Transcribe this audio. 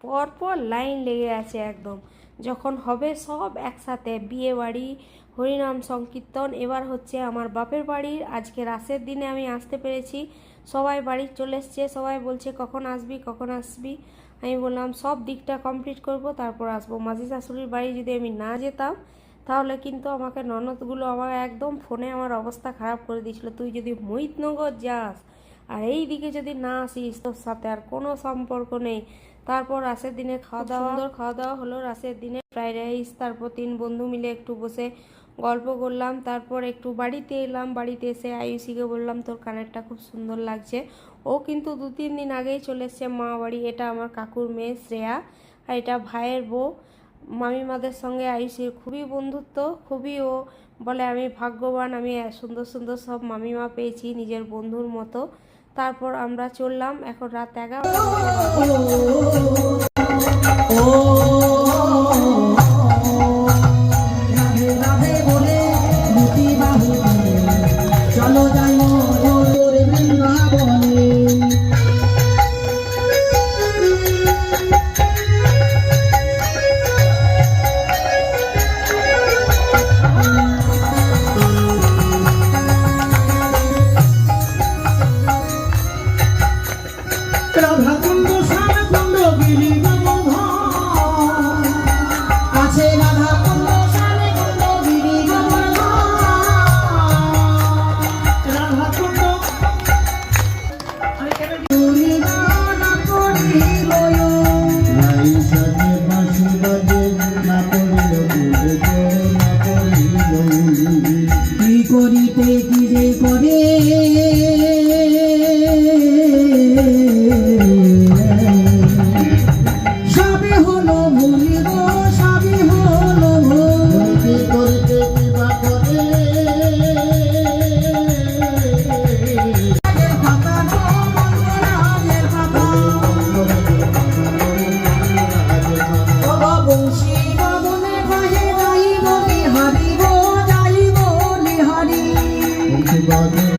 পর পর লাইন লেগে আছে একদম। যখন হবে সব একসাথে, বিয়ে বাড়ি, হরিনাম সংকীর্তন, এবার হচ্ছে আমার বাপের বাড়ির। আজকে রাসের দিনে আমি আসতে পেরেছি, সবাই বাড়ি চলে এসছে, সবাই বলছে কখন আসবি কখন আসবি। আমি বললাম সব দিকটা কমপ্লিট করব তারপর আসবো। মাসি শাশুড়ির বাড়ি যদি আমি না যেতাম তাহলে কিন্তু আমাকে ননদগুলো আমার একদম ফোনে আমার অবস্থা খারাপ করে দিয়েছিল, তুই যদি মহিতনগর যাস আর এই দিকে যদি না আসিস তোর সাথে আর কোনো সম্পর্ক নেই। তারপর রাসের দিনে খাওয়া দাওয়া, সুন্দর খাওয়া দাওয়া হলো রাসের দিনে, ফ্রাইড রাইস। তারপর 3 বন্ধু মিলে একটু বসে গল্প করলাম। তারপর একটু বাড়িতে এলাম, বাড়িতে এসে আয়ুষিকে বললাম তোর কানেরটা খুব সুন্দর লাগছে। ও কিন্তু 2-3 দিন আগেই চলে এসছে মা বাড়ি। এটা আমার কাকুর মেয়ে শ্রেয়া, আর এটা ভাইয়ের বউ। মামিমাদের সঙ্গে আয়ুষির খুবই বন্ধুত্ব, খুবই, ও বলে আমি ভাগ্যবান, আমি সুন্দর সুন্দর সব মামিমা পেয়েছি নিজের বন্ধুর মতো। তারপর আমরা চললাম, এখন রাত 11টা। সবে হলো ভুল গো, সবে হলো ভুল।